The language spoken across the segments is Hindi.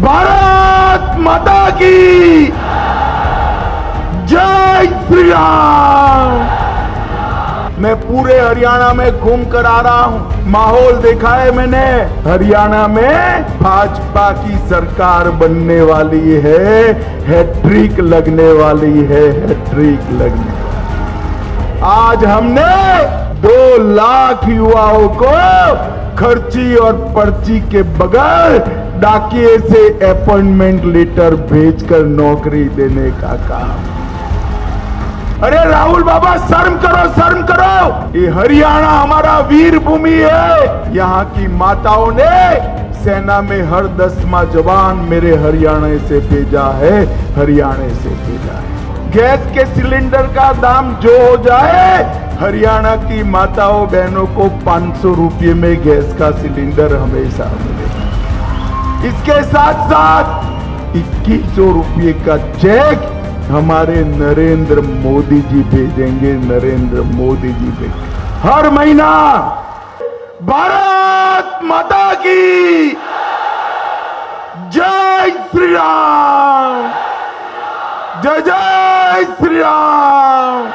भारत माता की जय श्री राम। मैं पूरे हरियाणा में घूम कर आ रहा हूं, माहौल देखा है मैंने। हरियाणा में भाजपा की सरकार बनने वाली है, हैट्रिक लगने वाली है, हैट्रिक लगने वाली। आज हमने 2 लाख युवाओं को खर्ची और पर्ची के बगैर डाकिए से अपॉइंटमेंट लेटर भेजकर नौकरी देने का काम। अरे राहुल बाबा, शर्म करो, शर्म करो। ये हरियाणा हमारा वीर भूमि है। यहाँ की माताओं ने सेना में हर 10वां जवान मेरे हरियाणा से भेजा है, हरियाणा से भेजा है। गैस के सिलेंडर का दाम जो हो जाए, हरियाणा की माताओं बहनों को 500 रुपये में गैस का सिलेंडर हमेशा मिलेगा। इसके साथ साथ 2100 रुपये का चेक हमारे नरेंद्र मोदी जी भेजेंगे, नरेंद्र मोदी जी भेजेंगे हर महीना। भारत माता की जय श्री राम, जय जय श्री राम।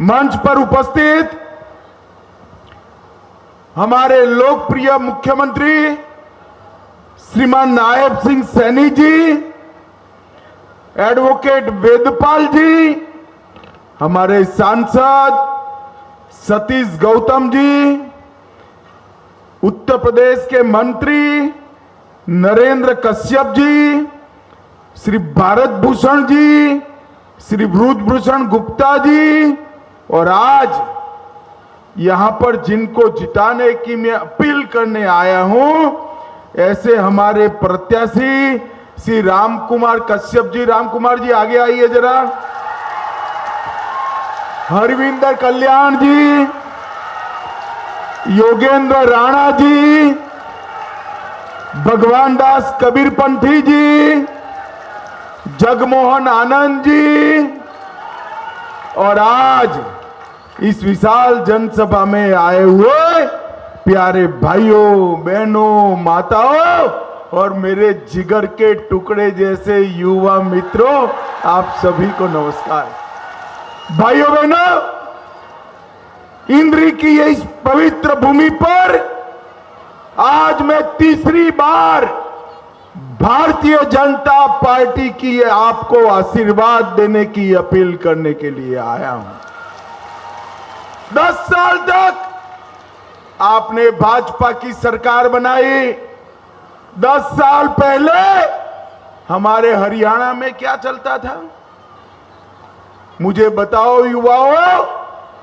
मंच पर उपस्थित हमारे लोकप्रिय मुख्यमंत्री श्रीमान नायब सिंह सैनी जी, एडवोकेट वेदपाल जी, हमारे सांसद सतीश गौतम जी, उत्तर प्रदेश के मंत्री नरेंद्र कश्यप जी, श्री भारत भूषण जी, श्री ब्रजभूषण गुप्ता जी, और आज यहां पर जिनको जिताने की मैं अपील करने आया हूं, ऐसे हमारे प्रत्याशी श्री राम कुमार कश्यप जी। राम कुमार जी आगे आइए जरा। हरविंदर कल्याण जी, योगेंद्र राणा जी, भगवान दास कबीरपंथी जी, जगमोहन आनंद जी, और आज इस विशाल जनसभा में आए हुए प्यारे भाइयों बहनों माताओं और मेरे जिगर के टुकड़े जैसे युवा मित्रों, आप सभी को नमस्कार। भाइयों बहनों, इंद्री की इस पवित्र भूमि पर आज मैं तीसरी बार भारतीय जनता पार्टी की आपको आशीर्वाद देने की अपील करने के लिए आया हूं। 10 साल तक आपने भाजपा की सरकार बनाई। 10 साल पहले हमारे हरियाणा में क्या चलता था? मुझे बताओ युवाओं,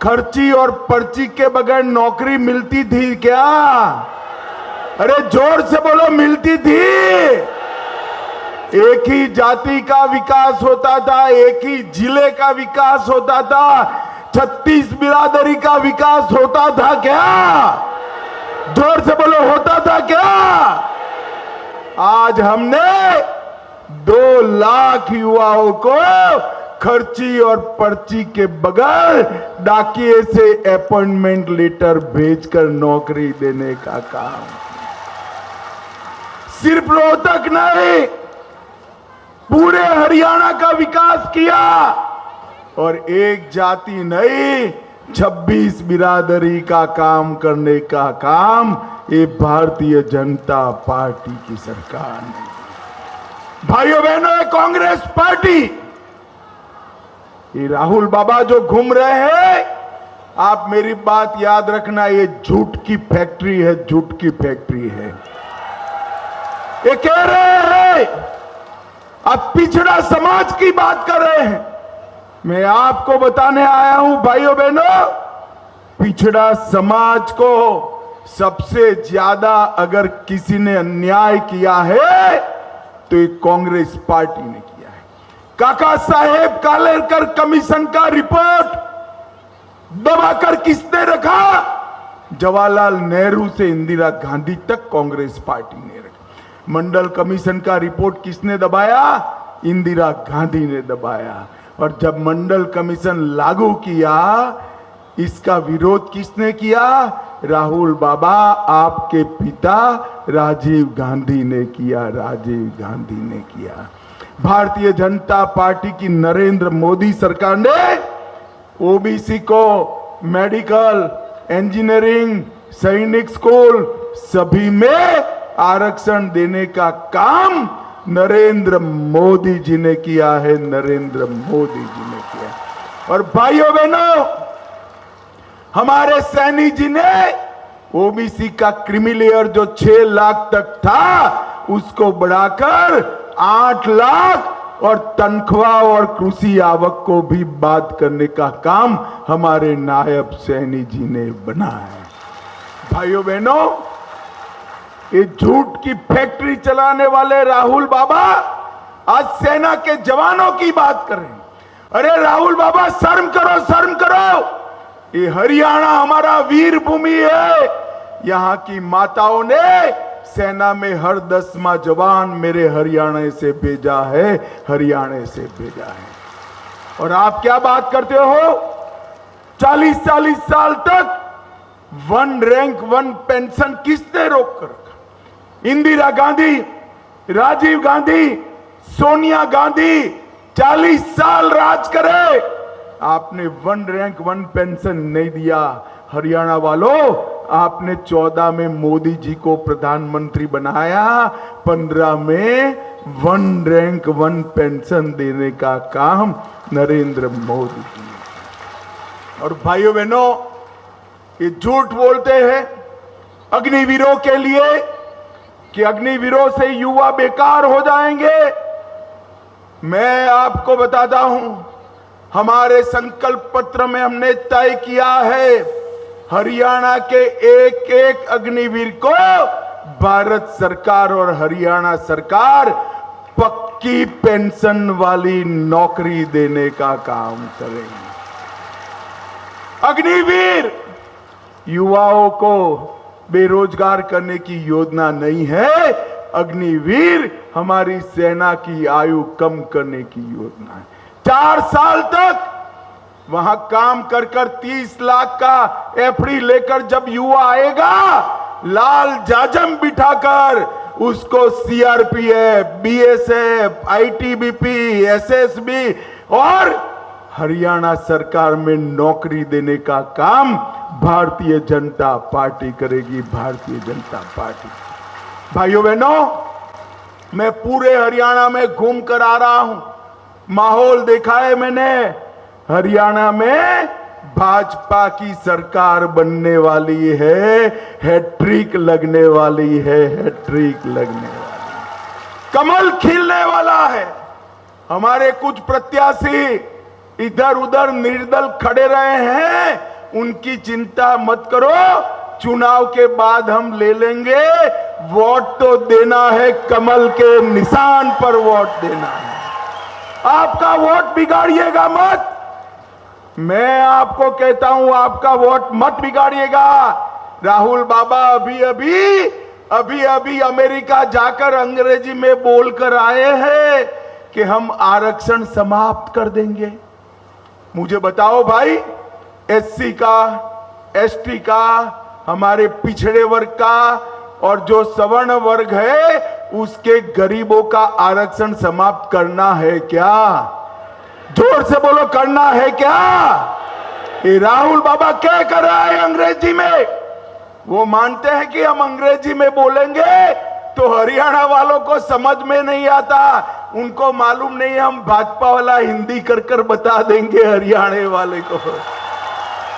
खर्ची और पर्ची के बगैर नौकरी मिलती थी क्या? अरे जोर से बोलो, मिलती थी? एक ही जाति का विकास होता था, एक ही जिले का विकास होता था, 36 बिरादरी का विकास होता था क्या? जोर से बोलो, होता था क्या? आज हमने 2 लाख युवाओं को खर्ची और पर्ची के बगैर डाकिए से अपॉइंटमेंट लेटर भेजकर नौकरी देने का काम। सिर्फ रोहतक नहीं, पूरे हरियाणा का विकास किया। और एक जाति नहीं, 26 बिरादरी का काम करने का काम ये भारतीय जनता पार्टी की सरकार ने। भाइयों बहनों, कांग्रेस पार्टी, ये राहुल बाबा जो घूम रहे हैं, आप मेरी बात याद रखना, ये झूठ की फैक्ट्री है, झूठ की फैक्ट्री है। ये कह रहे हैं अब पिछड़ा समाज की बात कर रहे हैं। मैं आपको बताने आया हूं भाइयों बहनों, पिछड़ा समाज को सबसे ज्यादा अगर किसी ने अन्याय किया है तो ये कांग्रेस पार्टी ने किया है। काका साहेब कालेकर कमीशन का रिपोर्ट दबाकर किसने रखा? जवाहरलाल नेहरू से इंदिरा गांधी तक कांग्रेस पार्टी ने रखा। मंडल कमीशन का रिपोर्ट किसने दबाया? इंदिरा गांधी ने दबाया। और जब मंडल कमीशन लागू किया इसका विरोध किसने किया? राहुल बाबा, आपके पिता राजीव गांधी ने किया, राजीव गांधी ने किया। भारतीय जनता पार्टी की नरेंद्र मोदी सरकार ने ओबीसी को मेडिकल, इंजीनियरिंग, सैनिक स्कूल सभी में आरक्षण देने का काम नरेंद्र मोदी जी ने किया है, नरेंद्र मोदी जी ने किया। और भाइयों बहनों, हमारे सैनी जी ने ओबीसी का क्रीमीलेयर जो 6 लाख तक था उसको बढ़ाकर 8 लाख और तनख्वाह और कृषि आवक को भी बात करने का काम हमारे नायब सैनी जी ने बनाया है। भाइयों बहनों, ये झूठ की फैक्ट्री चलाने वाले राहुल बाबा आज सेना के जवानों की बात कर रहे हैं। अरे राहुल बाबा, शर्म करो, शर्म करो। ये हरियाणा हमारा वीर भूमि है। यहाँ की माताओं ने सेना में हर 10वां जवान मेरे हरियाणा से भेजा है, हरियाणा से भेजा है। और आप क्या बात करते हो? 40-40 साल तक 1 रैंक 1 पेंशन किसने रोक कर रखा? इंदिरा गांधी, राजीव गांधी, सोनिया गांधी 40 साल राज करे, आपने 1 रैंक 1 पेंशन नहीं दिया। हरियाणा वालों, आपने 14 में मोदी जी को प्रधानमंत्री बनाया, 15 में 1 रैंक 1 पेंशन देने का काम नरेंद्र मोदी जी ने। और भाइयों बहनों, ये झूठ बोलते हैं अग्निवीरों के लिए कि अग्निवीरों से युवा बेकार हो जाएंगे। मैं आपको बताता हूं, हमारे संकल्प पत्र में हमने तय किया है हरियाणा के एक एक अग्निवीर को भारत सरकार और हरियाणा सरकार पक्की पेंशन वाली नौकरी देने का काम करेंगे। अग्निवीर युवाओं को बेरोजगार करने की योजना नहीं है, अग्निवीर हमारी सेना की आयु कम करने की योजना है। 4 साल तक वहां काम कर 30 लाख का एफडी लेकर जब युवा आएगा, लाल जाजम बिठाकर उसको सीआरपीएफ, बीएसएफ, आईटीबीपी, एसएसबी और हरियाणा सरकार में नौकरी देने का काम भारतीय जनता पार्टी करेगी, भारतीय जनता पार्टी। भाइयों बहनों, मैं पूरे हरियाणा में घूम कर आ रहा हूं, माहौल देखा है मैंने। हरियाणा में भाजपा की सरकार बनने वाली है, हैट्रिक लगने वाली है, हैट्रिक लगने वाली है, कमल खिलने वाला है। हमारे कुछ प्रत्याशी इधर उधर निर्दल खड़े रहे हैं, उनकी चिंता मत करो, चुनाव के बाद हम ले लेंगे। वोट तो देना है, कमल के निशान पर वोट देना है। आपका वोट बिगाड़िएगा मत। मैं आपको कहता हूं, आपका वोट मत बिगाड़िएगा। राहुल बाबा अभी अभी अमेरिका जाकर अंग्रेजी में बोलकर आए हैं कि हम आरक्षण समाप्त कर देंगे। मुझे बताओ भाई, एससी का, एसटी का, हमारे पिछड़े वर्ग का और जो सवर्ण वर्ग है उसके गरीबों का आरक्षण समाप्त करना है क्या? जोर से बोलो, करना है क्या? ये राहुल बाबा क्या कर रहा है अंग्रेजी में? वो मानते हैं कि हम अंग्रेजी में बोलेंगे तो हरियाणा वालों को समझ में नहीं आता। उनको मालूम नहीं है हम भाजपा वाला हिंदी कर कर बता देंगे हरियाणा वाले को।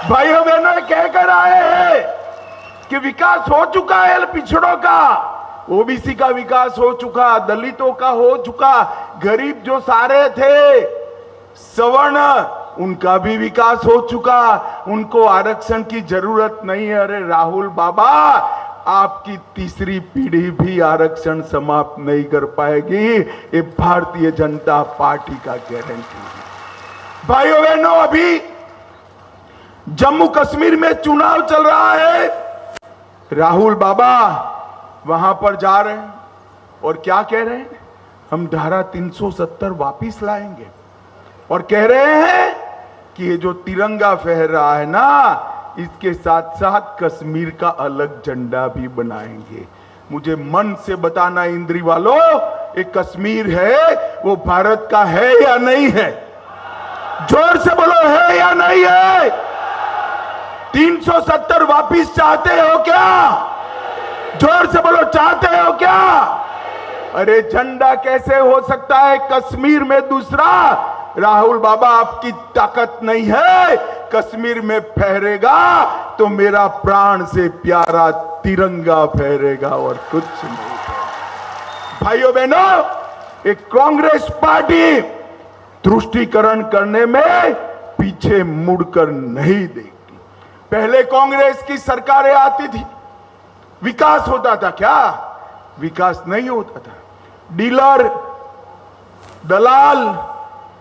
भाइयों बहनों, क्या कर रहे हैं कि विकास हो चुका है पिछड़ों का, ओबीसी का विकास हो चुका, दलितों का हो चुका, गरीब जो सारे थे सवर्ण उनका भी विकास हो चुका, उनको आरक्षण की जरूरत नहीं है। अरे राहुल बाबा, आपकी तीसरी पीढ़ी भी आरक्षण समाप्त नहीं कर पाएगी, ये भारतीय जनता पार्टी का गारंटी है। भाइयों बहनों, अभी जम्मू कश्मीर में चुनाव चल रहा है, राहुल बाबा वहां पर जा रहे हैं और क्या कह रहे हैं? हम धारा 370 वापिस लाएंगे और कह रहे हैं कि ये जो तिरंगा फहर रहा है ना, इसके साथ साथ कश्मीर का अलग झंडा भी बनाएंगे। मुझे मन से बताना इंद्री वालों, एक कश्मीर है वो भारत का है या नहीं है? जोर से बोलो, है या नहीं है? 370 वापिस चाहते हो क्या? जोर से बोलो, चाहते हो क्या? अरे झंडा कैसे हो सकता है कश्मीर में दूसरा? राहुल बाबा, आपकी ताकत नहीं है। कश्मीर में फहरेगा तो मेरा प्राण से प्यारा तिरंगा फहरेगा और कुछ नहीं। भाइयों बहनों, एक कांग्रेस पार्टी तुष्टीकरण करने में पीछे मुड़कर नहीं देखती। पहले कांग्रेस की सरकारें आती थी, विकास होता था क्या? विकास नहीं होता था। डीलर, दलाल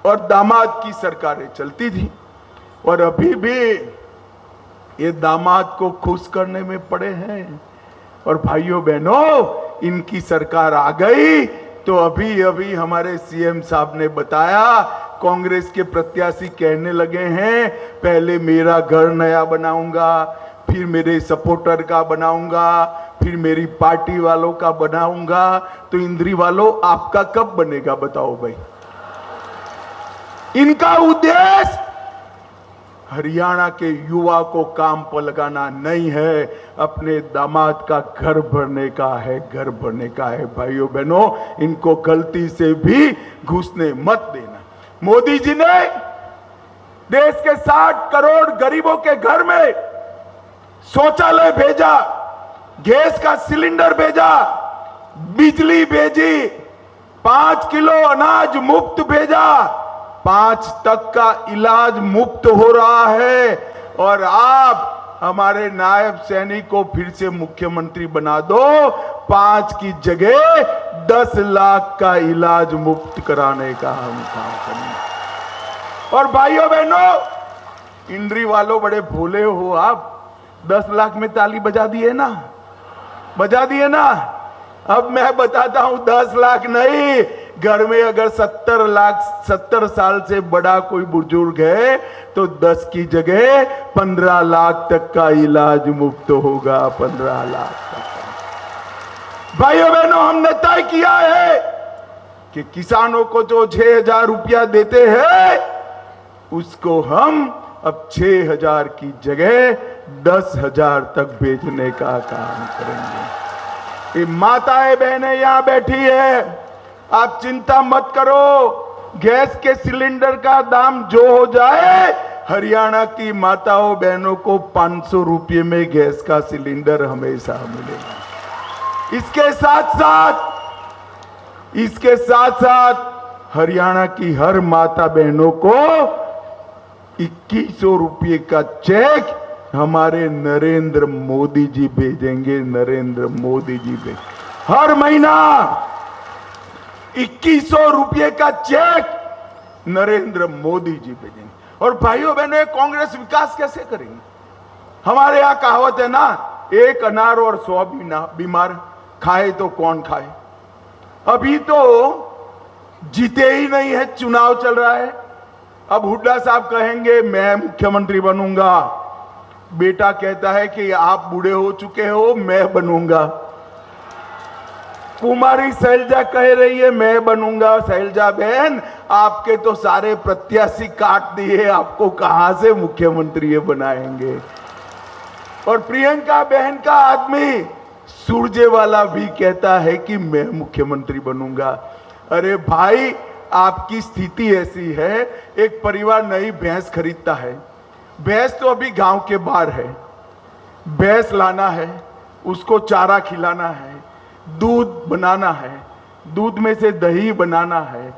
और दामाद की सरकारें चलती थी, और अभी भी ये दामाद को खुश करने में पड़े हैं। और भाइयों बहनों, इनकी सरकार आ गई तो अभी अभी हमारे सीएम साहब ने बताया, कांग्रेस के प्रत्याशी कहने लगे हैं पहले मेरा घर नया बनाऊंगा, फिर मेरे सपोर्टर का बनाऊंगा, फिर मेरी पार्टी वालों का बनाऊंगा। तो इंद्री वालों, आपका कब बनेगा बताओ भाई? इनका उद्देश्य हरियाणा के युवा को काम पर लगाना नहीं है, अपने दामाद का घर भरने का है, घर भरने का है। भाइयों बहनों, इनको गलती से भी घुसने मत देना। मोदी जी ने देश के 60 करोड़ गरीबों के घर में शौचालय भेजा, गैस का सिलेंडर भेजा, बिजली भेजी, 5 किलो अनाज मुफ्त भेजा, 5 तक का इलाज मुफ्त हो रहा है। और आप हमारे नायब सैनिक को फिर से मुख्यमंत्री बना दो, 5 की जगह 10 लाख का इलाज मुफ्त कराने का हम काम करेंगे। और भाइयों बहनों, इंद्री वालों बड़े भोले हो आप, 10 लाख में ताली बजा दिए ना, बजा दिए ना। अब मैं बताता हूं, 10 लाख नहीं, घर में अगर 70 साल से बड़ा कोई बुजुर्ग है तो 10 की जगह 15 लाख तक का इलाज मुफ्त होगा, 15 लाख तक का। भाइयों बहनों, हमने तय किया है कि किसानों को जो 6,000 रुपया देते हैं उसको हम अब 6,000 की जगह 10,000 तक भेजने का काम करेंगे। ये माताएं बहनें यहां बैठी है, आप चिंता मत करो, गैस के सिलेंडर का दाम जो हो जाए, हरियाणा की माताओं बहनों को 500 रुपये में गैस का सिलेंडर हमेशा मिलेगा। इसके साथ साथ हरियाणा की हर माता बहनों को 2100 रुपये का चेक हमारे नरेंद्र मोदी जी भेजेंगे। नरेंद्र मोदी जी भेज हर महीना 2100 रुपये का चेक नरेंद्र मोदी जी भेजेंगे। और भाइयों बहनों, कांग्रेस विकास कैसे करेंगे? हमारे यहां कहावत है ना, एक अनार और 100 बीमार, खाए तो कौन खाए। अभी तो जीते ही नहीं है, चुनाव चल रहा है। अब हुड्डा साहब कहेंगे मैं मुख्यमंत्री बनूंगा, बेटा कहता है कि आप बूढ़े हो चुके हो, मैं बनूंगा। कुमारी शैलजा कह रही है मैं बनूंगा। शैलजा बहन, आपके तो सारे प्रत्याशी काट दिए, आपको कहां से मुख्यमंत्री बनाएंगे। और प्रियंका बहन का आदमी सुरजेवाला भी कहता है कि मैं मुख्यमंत्री बनूंगा। अरे भाई, आपकी स्थिति ऐसी है, एक परिवार नई भैंस खरीदता है, भैंस तो अभी गांव के बाहर है, भैंस लाना है, उसको चारा खिलाना है, दूध बनाना है, दूध में से दही बनाना है,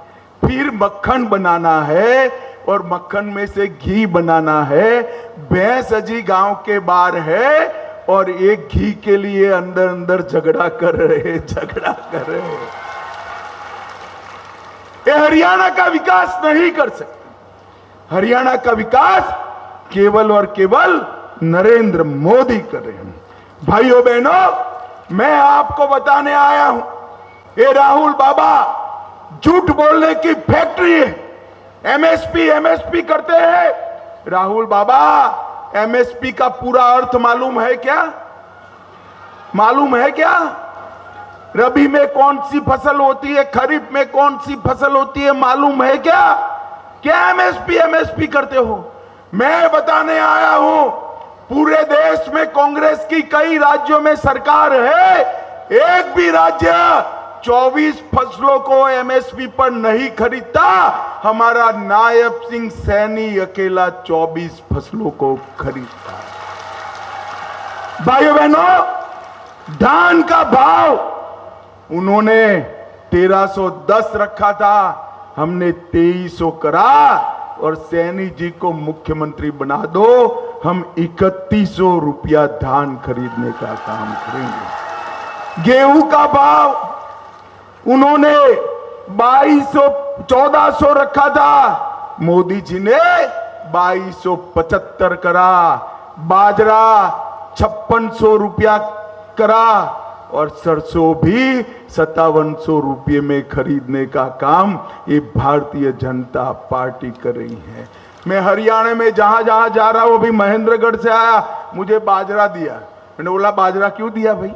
फिर मक्खन बनाना है और मक्खन में से घी बनाना है। भैंस अजी गांव के बाहर है और एक घी के लिए अंदर अंदर झगड़ा कर रहे। ये हरियाणा का विकास नहीं कर सकते। हरियाणा का विकास केवल और केवल नरेंद्र मोदी कर रहे हैं। भाइयों बहनों, मैं आपको बताने आया हूं, ये राहुल बाबा झूठ बोलने की फैक्ट्री है। एमएसपी करते हैं, राहुल बाबा, एमएसपी का पूरा अर्थ मालूम है क्या? मालूम है क्या? रबी में कौन सी फसल होती है, खरीफ में कौन सी फसल होती है, मालूम है क्या? क्या एमएसपी एमएसपी करते हो? मैं बताने आया हूं, पूरे देश में कांग्रेस की कई राज्यों में सरकार है, एक भी राज्य 24 फसलों को एमएसपी पर नहीं खरीदता। हमारा नायब सिंह सैनी अकेला 24 फसलों को खरीदता। भाइयों बहनों, धान का भाव उन्होंने 1310 रखा था, हमने 2300 करा, और सैनी जी को मुख्यमंत्री बना दो, हम 3100 रुपया धान खरीदने का काम करेंगे। गेहूं का भाव उन्होंने 2200 1400 रखा था, मोदी जी ने 2275 करा। बाजरा 5600 रुपया करा, और सरसों भी 5700 रुपये में खरीदने का काम ये भारतीय जनता पार्टी कर रही है। मैं हरियाणा में जहां जहां जा रहा हूं, अभी महेंद्रगढ़ से आया, मुझे बाजरा दिया। मैंने बोला बाजरा क्यों दिया भाई?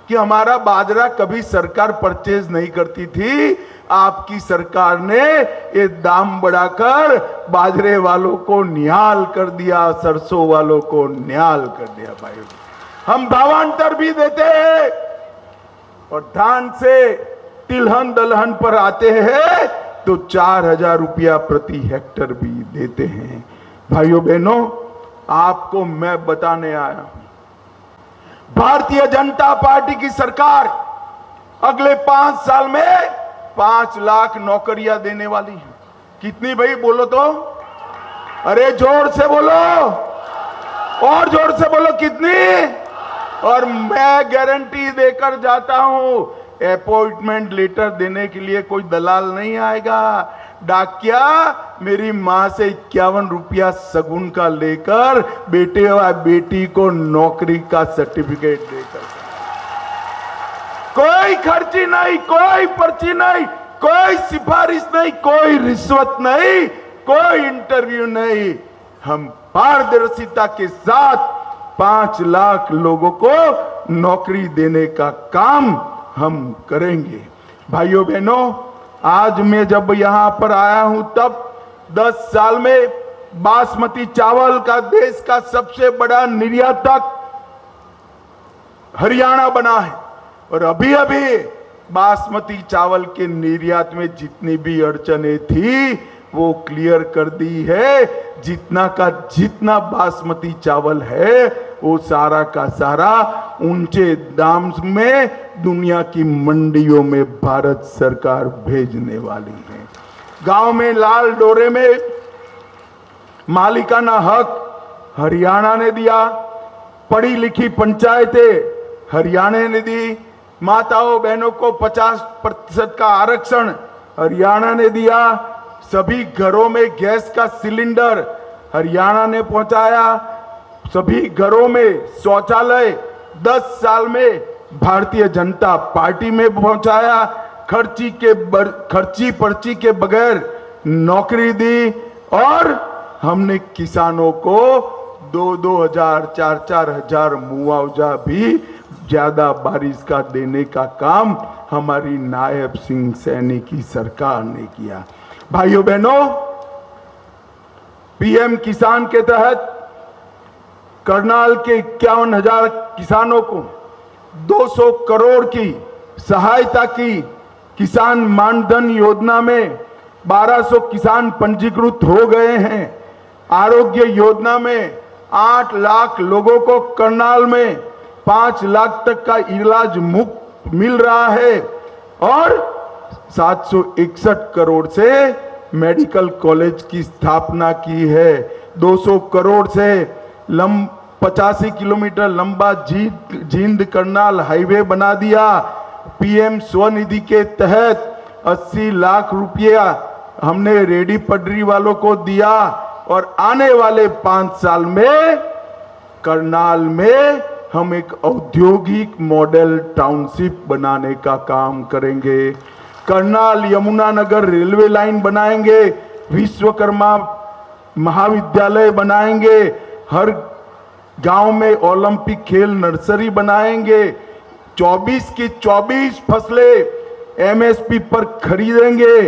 कि हमारा बाजरा कभी सरकार परचेज नहीं करती थी, आपकी सरकार ने ये दाम बढ़ाकर बाजरे वालों को निहाल कर दिया, सरसों वालों को निहाल कर दिया। भाई हम भावांतर भी देते हैं, और धान से तिलहन दलहन पर आते हैं तो 4000 रुपया प्रति हेक्टर भी देते हैं। भाइयों बहनों, आपको मैं बताने आया हूं, भारतीय जनता पार्टी की सरकार अगले 5 साल में 5 लाख नौकरियां देने वाली है। कितनी भाई बोलो तो? अरे जोर से बोलो, और जोर से बोलो, कितनी? और मैं गारंटी देकर जाता हूं, अपॉइंटमेंट लेटर देने के लिए कोई दलाल नहीं आएगा। डाकिया मेरी मां से 51 रुपया सगुन का लेकर बेटे और बेटी को नौकरी का सर्टिफिकेट देकर, कोई खर्ची नहीं, कोई पर्ची नहीं, कोई सिफारिश नहीं, कोई रिश्वत नहीं, कोई इंटरव्यू नहीं। हम पारदर्शिता के साथ 5 लाख लोगों को नौकरी देने का काम हम करेंगे। भाइयों बहनों, आज मैं जब यहां पर आया हूं तब 10 साल में बासमती चावल का देश का सबसे बड़ा निर्यातक हरियाणा बना है, और अभी अभी बासमती चावल के निर्यात में जितनी भी अड़चनें थी वो क्लियर कर दी है। जितना का जितना बासमती चावल है वो सारा का सारा ऊंचे दाम में दुनिया की मंडियों में भारत सरकार भेजने वाली है। गांव में लाल डोरे में मालिकाना हक हरियाणा ने दिया, पढ़ी लिखी पंचायतें हरियाणा ने दी, माताओं बहनों को 50% का आरक्षण हरियाणा ने दिया, सभी घरों में गैस का सिलेंडर हरियाणा ने पहुंचाया, सभी घरों में शौचालय 10 साल में भारतीय जनता पार्टी में पहुंचाया, खर्ची पर्ची के बगैर नौकरी दी, और हमने किसानों को 2-2 हजार 4-4 हजार मुआवजा भी ज्यादा बारिश का देने का काम हमारी नायब सिंह सैनी की सरकार ने किया। भाइयों बहनों, पीएम किसान के तहत करनाल के 51,000 किसानों को 200 करोड़ की सहायता की। किसान मानधन योजना में 1200 किसान पंजीकृत हो गए हैं। आरोग्य योजना में 8 लाख लोगों को करनाल में 5 लाख तक का इलाज मुफ्त मिल रहा है, और 761 करोड़ से मेडिकल कॉलेज की स्थापना की है। 200 करोड़ से 85 किलोमीटर लंबा जींद करनाल हाईवे बना दिया। पीएम स्वनिधि के तहत 80 लाख रुपया हमने रेडी पटरी वालों को दिया, और आने वाले 5 साल में करनाल में हम एक औद्योगिक मॉडल टाउनशिप बनाने का काम करेंगे। करनाल यमुनानगर रेलवे लाइन बनाएंगे। विश्वकर्मा महाविद्यालय बनाएंगे, हर गांव में ओलंपिक खेल नर्सरी बनाएंगे, 24 की 24 फसलें एमएसपी पर खरीदेंगे,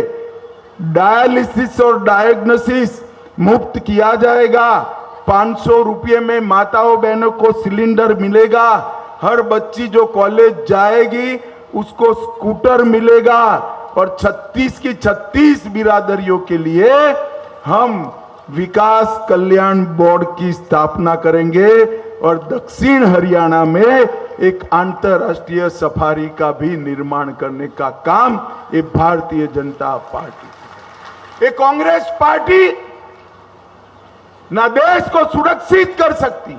डायलिसिस और डायग्नोसिस मुफ्त किया जाएगा, 500 रुपये में माताओं बहनों को सिलेंडर मिलेगा, हर बच्ची जो कॉलेज जाएगी उसको स्कूटर मिलेगा और 36 की 36 बिरादरियों के लिए हम विकास कल्याण बोर्ड की स्थापना करेंगे और दक्षिण हरियाणा में एक अंतरराष्ट्रीय सफारी का भी निर्माण करने का काम ये भारतीय जनता पार्टी, ये कांग्रेस पार्टी ना देश को सुरक्षित कर सकती,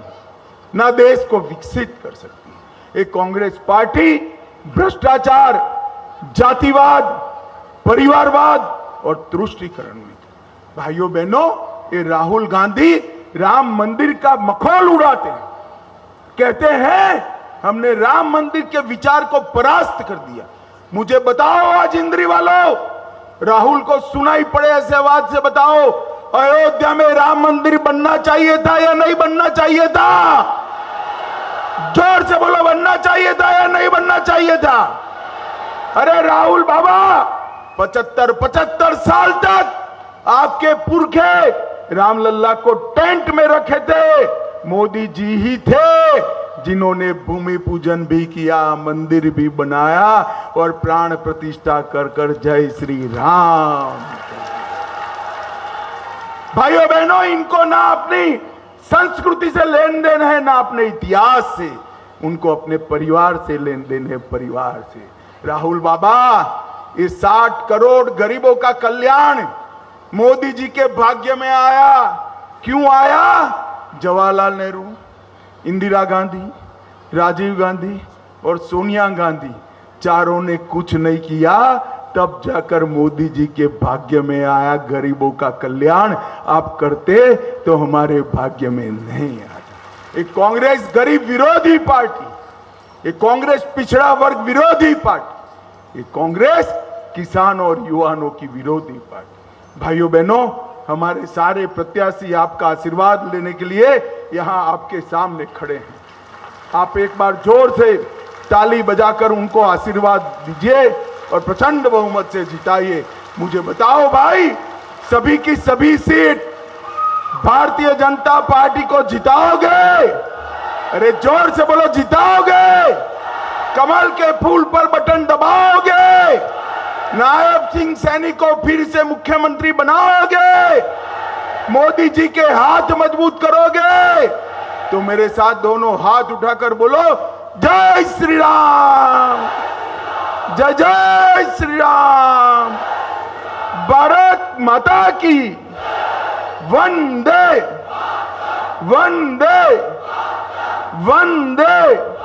ना देश को विकसित कर सकती। ये कांग्रेस पार्टी भ्रष्टाचार, जातिवाद, परिवारवाद और तुष्टीकरण में, भाइयों बहनों, ये राहुल गांधी राम मंदिर का मखौल उड़ाते हैं, कहते हैं हमने राम मंदिर के विचार को परास्त कर दिया। मुझे बताओ आज इंद्री वालों, राहुल को सुनाई पड़े ऐसे आवाज से बताओ, अयोध्या में राम मंदिर बनना चाहिए था या नहीं बनना चाहिए था? जोर से बोलो, बनना चाहिए था या नहीं बनना चाहिए था? अरे राहुल बाबा, 75 साल तक आपके पुरखे रामलल्ला को टेंट में रखे थे, मोदी जी ही थे जिन्होंने भूमि पूजन भी किया, मंदिर भी बनाया और प्राण प्रतिष्ठा कर कर जय श्री राम। भाइयों बहनों, इनको ना अपनी संस्कृति से लेन देन है, ना अपने इतिहास से, उनको अपने परिवार से लेन देन है, परिवार से। राहुल बाबा, ये 60 करोड़ गरीबों का कल्याण मोदी जी के भाग्य में आया। क्यों आया? जवाहरलाल नेहरू, इंदिरा गांधी, राजीव गांधी और सोनिया गांधी चारों ने कुछ नहीं किया, तब जाकर मोदी जी के भाग्य में आया गरीबों का कल्याण। आप करते तो हमारे भाग्य में नहीं आता। एक कांग्रेस गरीब विरोधी पार्टी, ये कांग्रेस पिछड़ा वर्ग विरोधी पार्टी, ये कांग्रेस किसान और युवाओं की विरोधी पार्टी। भाइयों बहनों, हमारे सारे प्रत्याशी आपका आशीर्वाद लेने के लिए यहां आपके सामने खड़े हैं। आप एक बार जोर से ताली बजाकर उनको आशीर्वाद दीजिए और प्रचंड बहुमत से जिताइए। मुझे बताओ भाई, सभी की सभी सीट भारतीय जनता पार्टी को जिताओगे? अरे जोर से बोलो, जिताओगे? कमल के फूल पर बटन दबाओगे? नायब सिंह सैनी को फिर से मुख्यमंत्री बनाओगे? मोदी जी के हाथ मजबूत करोगे? तो मेरे साथ दोनों हाथ उठाकर बोलो, जय श्री राम, जय जय श्री राम, भारत माता की, वंदे वंदे वंदे।